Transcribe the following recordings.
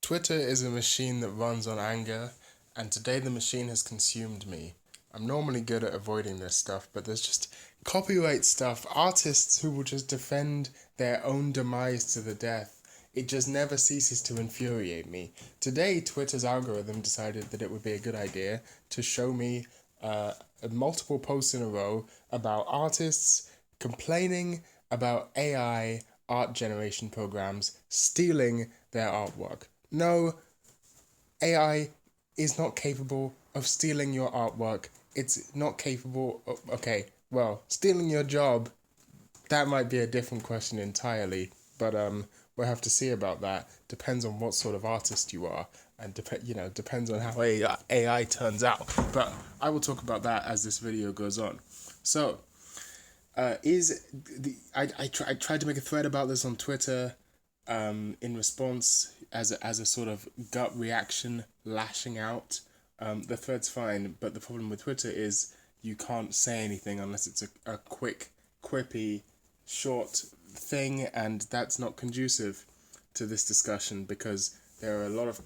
Twitter is a machine that runs on anger, and today the machine has consumed me. I'm normally good at avoiding this stuff, but there's just copyright stuff, artists who will just defend their own demise to the death. It just never ceases to infuriate me. Today, Twitter's algorithm decided that it would be a good idea to show me multiple posts in a row about artists complaining about AI art generation programs stealing their artwork. No, AI is not capable of stealing your artwork. It's not capable of, okay, well, stealing your job, that might be a different question entirely, but we'll have to see about that. Depends on what sort of artist you are, and depends on how AI turns out. But I will talk about that as this video goes on. So, I tried to make a thread about this on Twitter, in response as a sort of gut reaction, lashing out. The thread's fine, but the problem with Twitter is you can't say anything unless it's a quick, quippy, short thing, and that's not conducive to this discussion because there are a lot of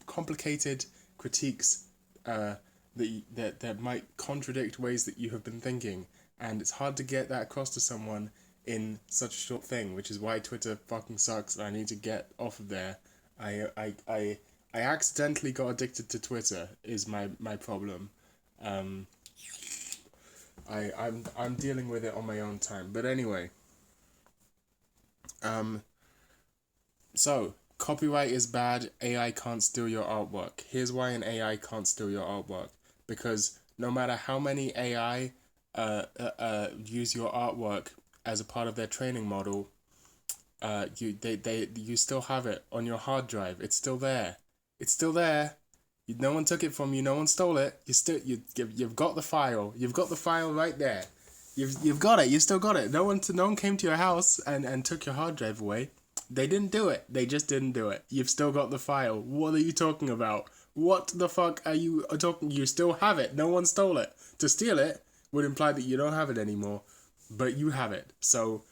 complicated critiques that might contradict ways that you have been thinking, and it's hard to get that across to someone in such a short thing, which is why Twitter fucking sucks and I need to get off of there. I accidentally got addicted to Twitter is my problem. I'm dealing with it on my own time. But anyway. So copyright is bad, AI can't steal your artwork. Here's why an AI can't steal your artwork. Because no matter how many AI use your artwork as a part of their training model, you still have it on your hard drive. It's still there. It's still there. No one took it from you. No one stole it. You've got the file. You've got the file right there. You've got it. You've still got it. No one came to your house and took your hard drive away. They didn't do it. They just didn't do it. You've still got the file. What are you talking about? What the fuck are you talking? You still have it. No one stole it. To steal it would imply that you don't have it anymore, but you have it. So,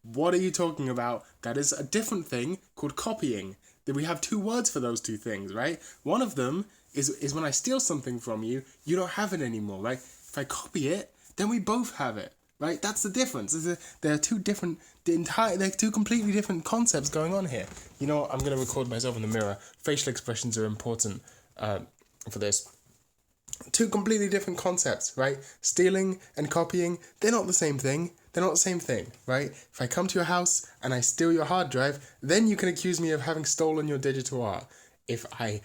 what are you talking about? That is a different thing called copying. That we have two words for those two things, right? One of them is when I steal something from you, you don't have it anymore, right? If I copy it, then we both have it, right? That's the difference. There are they're two completely different concepts going on here. You know what? I'm going to record myself in the mirror. Facial expressions are important for this. Two completely different concepts, right? Stealing and copying, they're not the same thing. They're not the same thing, right? If I come to your house and I steal your hard drive, then you can accuse me of having stolen your digital art. If I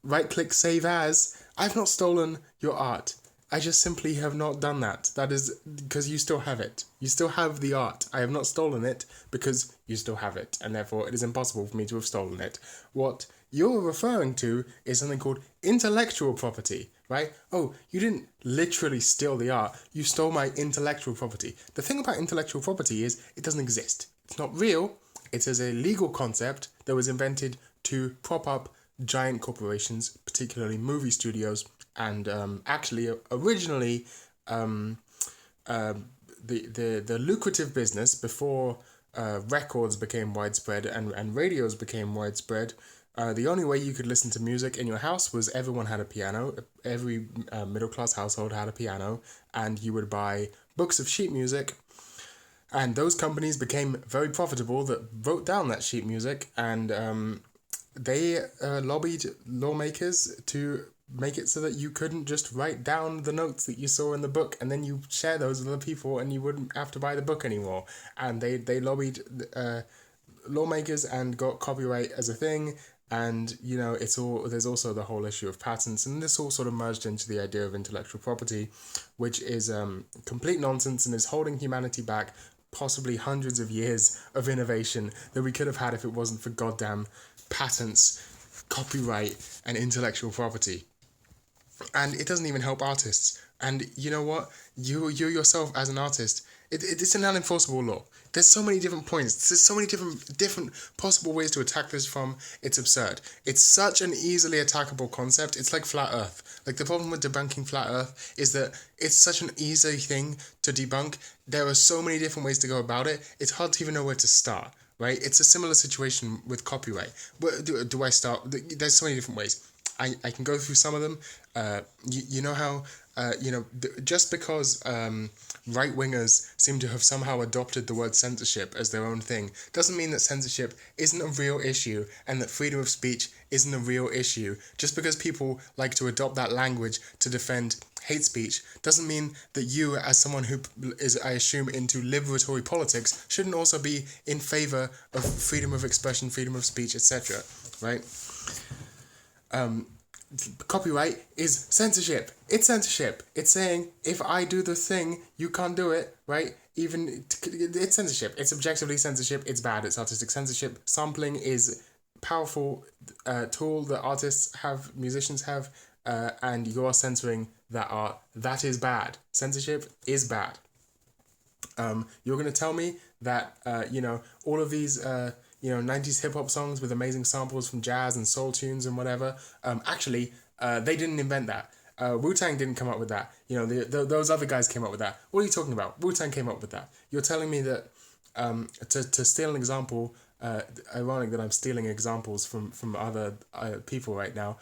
right-click save as, I've not stolen your art. I just simply have not done that. That is because you still have it. You still have the art. I have not stolen it because you still have it, and therefore it is impossible for me to have stolen it. What you're referring to is something called intellectual property, right? Oh, you didn't literally steal the art. You stole my intellectual property. The thing about intellectual property is it doesn't exist. It's not real. It is a legal concept that was invented to prop up giant corporations, particularly movie studios, and actually originally the lucrative business before records became widespread and radios became widespread. The only way you could listen to music in your house was everyone had a piano. Every middle-class household had a piano, and you would buy books of sheet music, and those companies became very profitable that wrote down that sheet music, and they lobbied lawmakers to make it so that you couldn't just write down the notes that you saw in the book and then you share those with other people and you wouldn't have to buy the book anymore. And they lobbied lawmakers and got copyright as a thing. And, there's also the whole issue of patents, and this all sort of merged into the idea of intellectual property, which is complete nonsense and is holding humanity back possibly hundreds of years of innovation that we could have had if it wasn't for goddamn patents, copyright, and intellectual property. And it doesn't even help artists. And you know what? You yourself as an artist, it's an unenforceable law. There's so many different points. There's so many different possible ways to attack this from. It's absurd. It's such an easily attackable concept. It's like flat Earth. Like the problem with debunking flat Earth is that it's such an easy thing to debunk. There are so many different ways to go about it. It's hard to even know where to start. right? It's a similar situation with copyright. But do I start? There's so many different ways. I can go through some of them. You know how, just because right wingers seem to have somehow adopted the word censorship as their own thing doesn't mean that censorship isn't a real issue and that freedom of speech isn't a real issue. Just because people like to adopt that language to defend hate speech doesn't mean that you, as someone who is, I assume, into liberatory politics, shouldn't also be in favor of freedom of expression, freedom of speech, etc. Right? Copyright is censorship. It's censorship. It's saying if I do the thing, you can't do it, right? It's censorship. It's objectively censorship. It's bad. It's artistic censorship. Sampling is powerful tool that artists have, musicians have, and you're censoring that art. That is bad. Censorship is bad. You're going to tell me that, all of these, 90s hip hop songs with amazing samples from jazz and soul tunes and whatever, they didn't invent that. Wu-Tang didn't come up with that. Those other guys came up with that. What are you talking about? Wu-Tang came up with that. You're telling me that, to steal an example, ironic that I'm stealing examples from other people right now,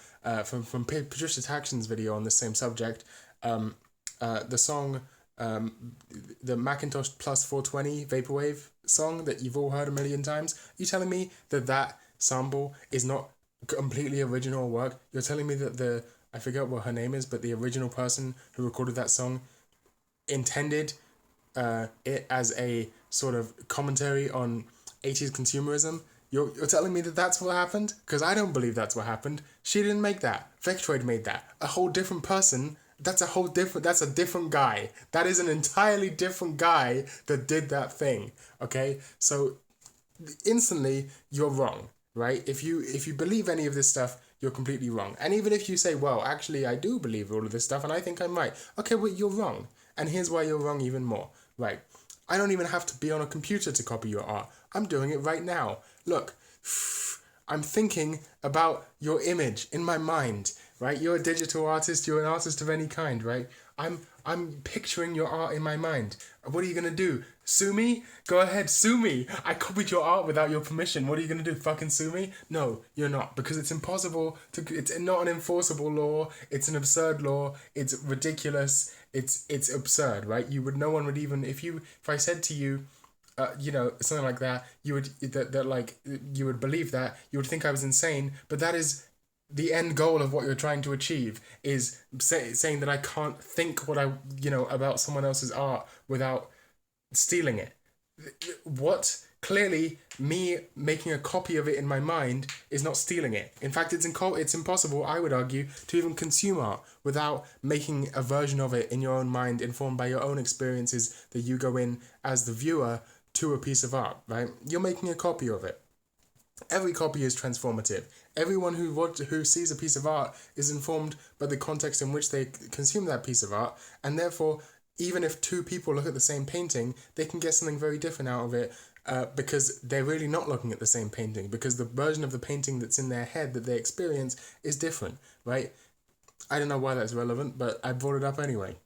from Patricia Taxion's video on the same subject, the song, the Macintosh Plus 420 Vaporwave song that you've all heard a million times. You telling me that sample is not completely original work? You're telling me that I forget what her name is, but the original person who recorded that song intended it as a sort of commentary on 80s consumerism? You're telling me that that's what happened? Because I don't believe that's what happened. She didn't make that. Vectroid made that. A whole different person. That's a different guy. That is an entirely different guy that did that thing. Okay? So instantly you're wrong, right? If you believe any of this stuff, you're completely wrong. And even if you say, well, actually I do believe all of this stuff and I think I'm right. Okay, well, you're wrong. And here's why you're wrong even more. Right. I don't even have to be on a computer to copy your art. I'm doing it right now. Look, I'm thinking about your image in my mind, right? You're a digital artist, you're an artist of any kind, right? I'm picturing your art in my mind. What are you gonna do? Sue me? Go ahead, sue me. I copied your art without your permission. What are you gonna do? Fucking sue me? No, you're not, because it's impossible to. It's not an enforceable law. It's an absurd law. It's ridiculous. It's absurd, right? No one would even if I said to you, something like that, you would you would believe that, you would think I was insane, but that is the end goal of what you're trying to achieve, is saying that I can't think about someone else's art without stealing it. What? Clearly, me making a copy of it in my mind is not stealing it. In fact, it's impossible, I would argue, to even consume art without making a version of it in your own mind, informed by your own experiences that you go in as the viewer to a piece of art, right? You're making a copy of it. Every copy is transformative. Everyone who sees a piece of art is informed by the context in which they consume that piece of art, and therefore, even if two people look at the same painting, they can get something very different out of it, because they're really not looking at the same painting, because the version of the painting that's in their head that they experience is different, right? I don't know why that's relevant, but I brought it up anyway.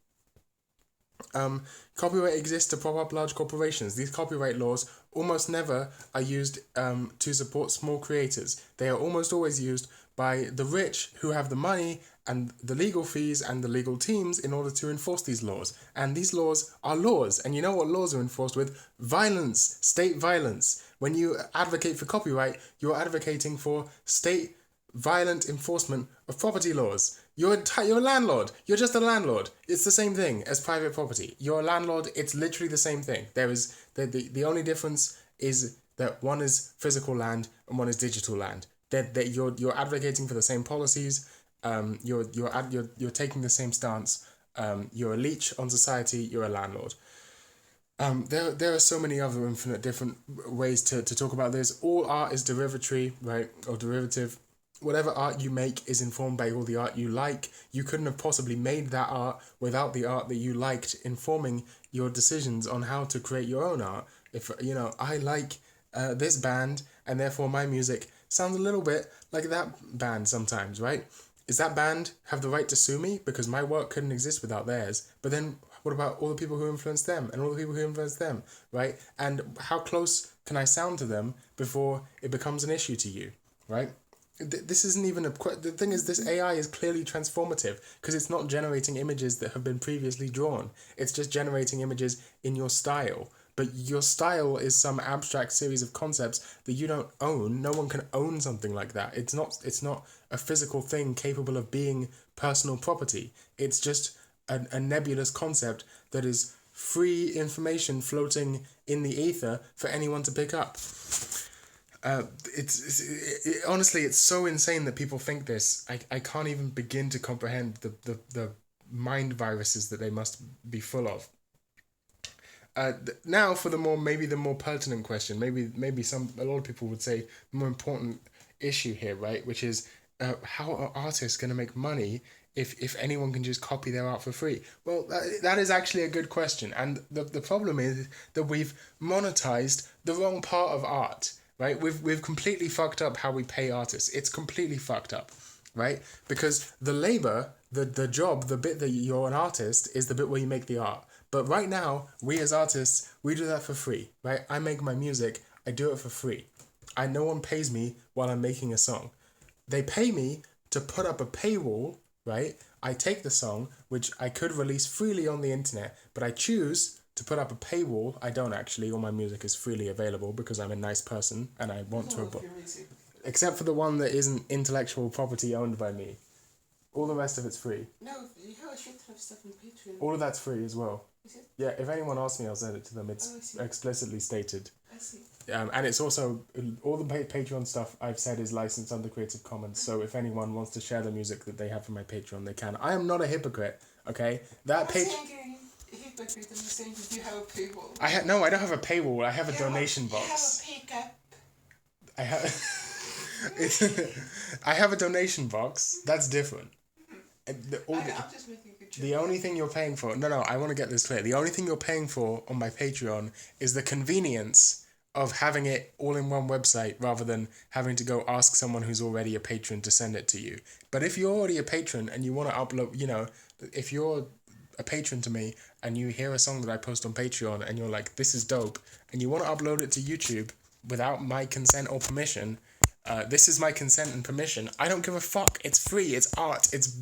Copyright exists to prop up large corporations. These copyright laws almost never are used to support small creators. They are almost always used by the rich who have the money and the legal fees and the legal teams in order to enforce these laws. And these laws are laws. And you know what laws are enforced with? Violence, state violence. When you advocate for copyright, you're advocating for state violent enforcement of property laws. You're a landlord. You're just a landlord. It's the same thing as private property. You're a landlord. It's literally the same thing. There is the only difference is that one is physical land and one is digital land. That you're advocating for the same policies. You're taking the same stance. You're a leech on society. You're a landlord. There are so many other infinite different ways to talk about this. All art is derivatory, right, or derivative. Whatever art you make is informed by all the art you like. You couldn't have possibly made that art without the art that you liked informing your decisions on how to create your own art. If, I like this band and therefore my music sounds a little bit like that band sometimes, right? Does that band have the right to sue me because my work couldn't exist without theirs? But then What about all the people who influence them and all the people who influence them, right? And how close can I sound to them before it becomes an issue to you, right? This isn't even the thing is, this AI is clearly transformative because it's not generating images that have been previously drawn. It's just generating images in your style. But your style is some abstract series of concepts that you don't own. No one can own something like that. It's not a physical thing capable of being personal property. It's just a nebulous concept that is free information floating in the ether for anyone to pick up. Honestly, it's so insane that people think this. I can't even begin to comprehend the mind viruses that they must be full of. Now for the more pertinent question, maybe a lot of people would say the more important issue here, right? Which is how are artists going to make money if anyone can just copy their art for free? Well, that is actually a good question, and the problem is that we've monetized the wrong part of art. Right, we've completely fucked up how we pay artists. It's completely fucked up, right? Because the labor, the job, the bit that you're an artist is the bit where you make the art. But right now, we as artists, we do that for free, right? I make my music, I do it for free. No one pays me while I'm making a song. They pay me to put up a paywall, right? I take the song, which I could release freely on the internet, but I choose to put up a paywall. I don't actually. All my music is freely available because I'm a nice person and I want to. Except for the one that isn't intellectual property owned by me. All the rest of it's free. No, you have a shit ton of stuff on Patreon. All of that's free as well. Is it? Yeah, if anyone asks me, I'll send it to them. It's explicitly stated. I see. And it's also, all the Patreon stuff I've said is licensed under Creative Commons, so if anyone wants to share the music that they have from my Patreon, they can. I am not a hypocrite, okay? That Hypocrite, I'm saying that you have a paywall. I don't have a paywall. I have a donation box. You have a pickup. I have a donation box. That's different. I'm just making a joke. The only thing you're paying for... No, I want to get this clear. The only thing you're paying for on my Patreon is the convenience of having it all in one website rather than having to go ask someone who's already a patron to send it to you. But if you're already a patron and you want to upload... if you're a patron to me and you hear a song that I post on Patreon and you're like, this is dope, and you want to upload it to YouTube without my consent or permission, this is my consent and permission. I don't give a fuck. It's free. It's art. It's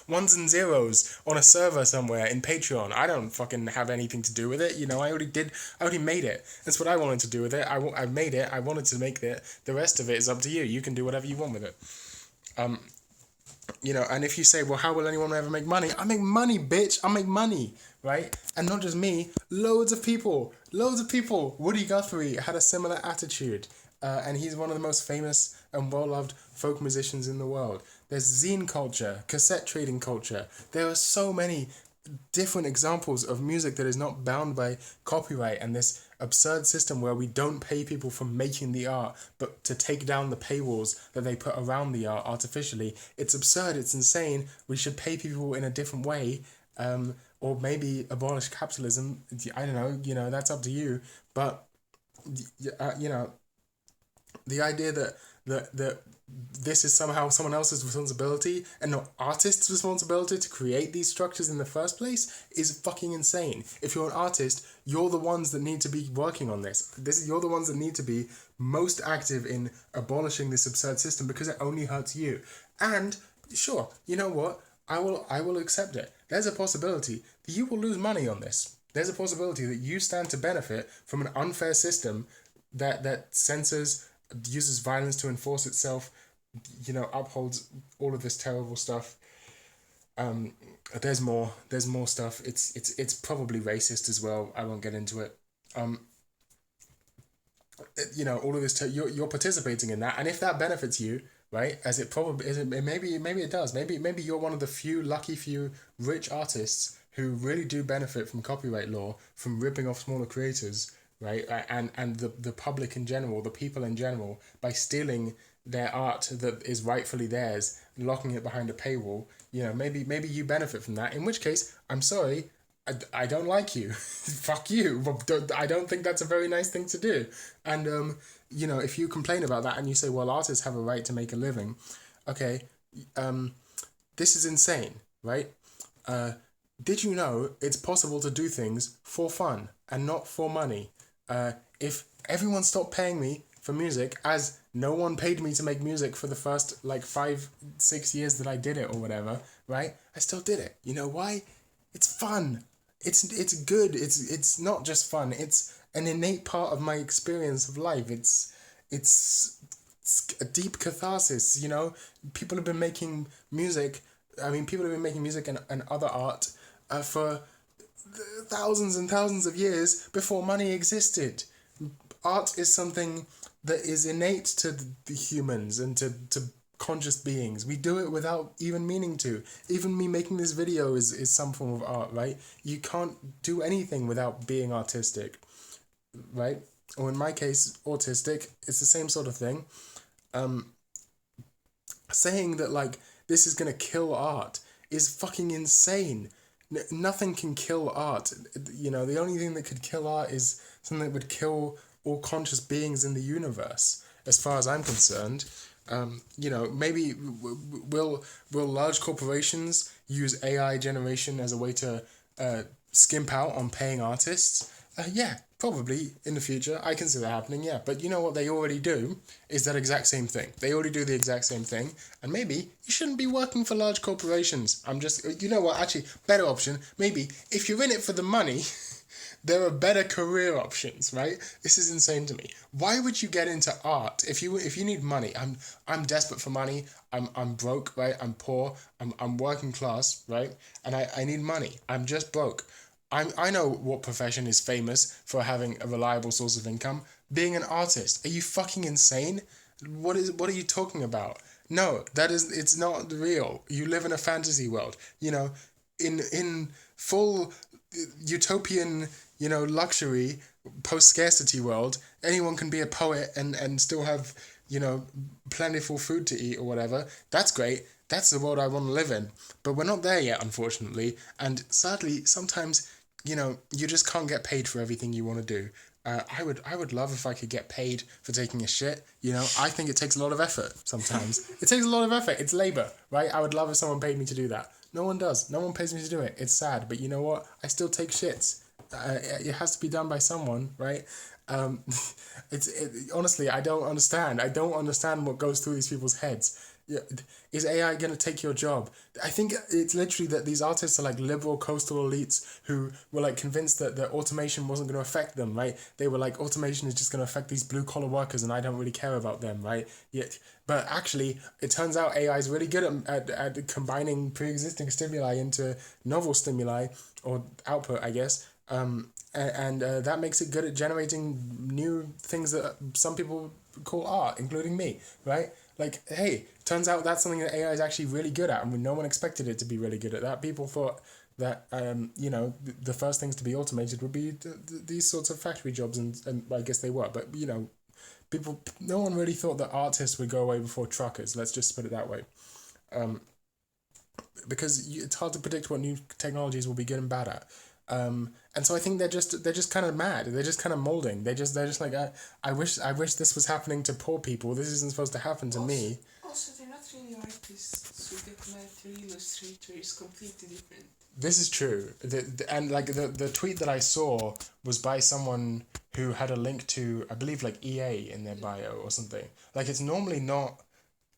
ones and zeros on a server somewhere in Patreon. I don't fucking have anything to do with it. I already made it. That's what I wanted to do with it. I made it. I wanted to make it. The rest of it is up to you. You can do whatever you want with it. And if you say, well, how will anyone ever make money? I make money, bitch. I make money, right? And not just me, loads of people. Woody Guthrie had a similar attitude. And he's one of the most famous and well-loved folk musicians in the world. There's zine culture, cassette trading culture. There are so many different examples of music that is not bound by copyright and this absurd system where we don't pay people for making the art, but to take down the paywalls that they put around the art artificially. It's absurd. It's insane. We should pay people in a different way, or maybe abolish capitalism. I don't know. That's up to you. But the idea that this is somehow someone else's responsibility and not artists' responsibility to create these structures in the first place is fucking insane. If you're an artist, you're the ones that need to be working on this. You're the ones that need to be most active in abolishing this absurd system because it only hurts you. And sure, you know what? I will accept it. There's a possibility that you will lose money on this. There's a possibility that you stand to benefit from an unfair system that censors, uses violence to enforce itself, upholds all of this terrible stuff. There's more stuff. It's probably racist as well. I won't get into it. All of this, you're participating in that, and if that benefits you, right, as it probably is, maybe it does. Maybe you're one of the few rich artists who really do benefit from copyright law, from ripping off smaller creators, right, and the public in general, the people in general, by stealing their art that is rightfully theirs and locking it behind a paywall. Maybe you benefit from that, in which case, I'm sorry, I don't like you. Fuck you. I don't think that's a very nice thing to do. And if you complain about that and you say, well, artists have a right to make a living, okay, this is insane, right? Did you know it's possible to do things for fun and not for money? If everyone stopped paying me for music, as no one paid me to make music for the first like 5, 6 years that I did it or whatever, right? I still did it. You know why? It's fun. It's good. It's not just fun. It's an innate part of my experience of life. It's a deep catharsis. You know, people have been making music. I mean, people have been making music and other art for thousands and thousands of years before money existed. Art is something that is innate to the humans and to conscious beings. We do it without even meaning to. Even me making this video is some form of art, right? You can't do anything without being artistic, right? Or in my case, autistic. It's the same sort of thing. Saying that like this is gonna kill art is fucking insane. Nothing can kill art. You know, the only thing that could kill art is something that would kill all conscious beings in the universe. As far as I'm concerned, you know, maybe will large corporations use AI generation as a way to skimp out on paying artists? Yeah, probably in the future. I can see that happening, yeah. But you know what they already do is that exact same thing. They already do the exact same thing. And maybe you shouldn't be working for large corporations. You know what, actually, better option. Maybe if you're in it for the money, there are better career options, right? This is insane to me. Why would you get into art if you need money? I'm desperate for money. I'm broke, right? I'm poor. I'm working class, right? And I need money. I'm just broke. I know what profession is famous for having a reliable source of income. Being an artist. Are you fucking insane? What are you talking about? No, it's not real. You live in a fantasy world. You know, in full utopian, you know, luxury, post scarcity world, anyone can be a poet and still have, you know, plentiful food to eat or whatever. That's great. That's the world I want to live in. But we're not there yet, unfortunately. And sadly, sometimes, you know, you just can't get paid for everything you want to do. I would love if I could get paid for taking a shit. You know, I think it takes a lot of effort sometimes. It takes a lot of effort. It's labor, right? I would love if someone paid me to do that. No one does. No one pays me to do it. It's sad, but you know what? I still take shits. It has to be done by someone, right? Um, honestly, I don't understand. I don't understand what goes through these people's heads. Yeah, is AI gonna take your job? I think it's literally that these artists are like liberal coastal elites who were like convinced that automation wasn't gonna affect them, right? They were like, automation is just gonna affect these blue collar workers, and I don't really care about them, right? Yet, but actually, it turns out AI is really good at combining pre-existing stimuli into novel stimuli or output, I guess. And that makes it good at generating new things that some people call art, including me, right? Like, hey, turns out that's something that AI is actually really good at, and no one expected it to be really good at that. People thought that, you know, the first things to be automated would be these sorts of factory jobs, and I guess they were. But, you know, no one really thought that artists would go away before truckers. Let's just put it that way. Because it's hard to predict what new technologies will be good and bad at. And so I think they're just kind of mad. They're just kind of molding. They're just like, I wish this was happening to poor people. This isn't supposed to happen to me. Also, they're not really artists. So get mad, illustrator is completely different. This is true. And like the tweet that I saw was by someone who had a link to, I believe, like EA in their bio or something. Like, it's normally not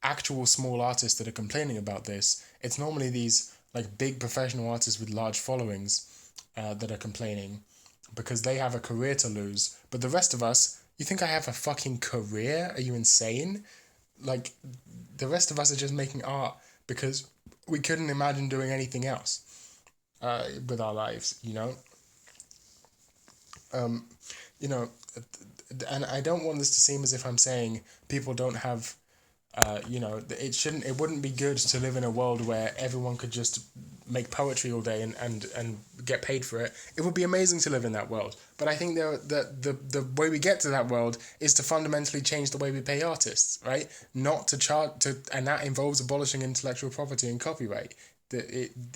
actual small artists that are complaining about this. It's normally these like big professional artists with large followings that are complaining because they have a career to lose. But the rest of us, you think I have a fucking career? Are you insane? Like, the rest of us are just making art because we couldn't imagine doing anything else with our lives, you know? You know, and I don't want this to seem as if I'm saying people don't have, you know, it wouldn't be good to live in a world where everyone could just make poetry all day and get paid for it. It would be amazing to live in that world. But I think the way we get to that world is to fundamentally change the way we pay artists, right? Not to and that involves abolishing intellectual property and copyright.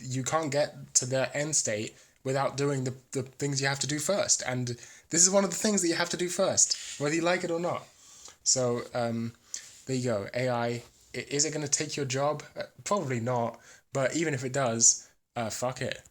You can't get to the end state without doing the things you have to do first. And this is one of the things that you have to do first, whether you like it or not. So, there you go. AI, is it going to take your job? Probably not. But even if it does, fuck it.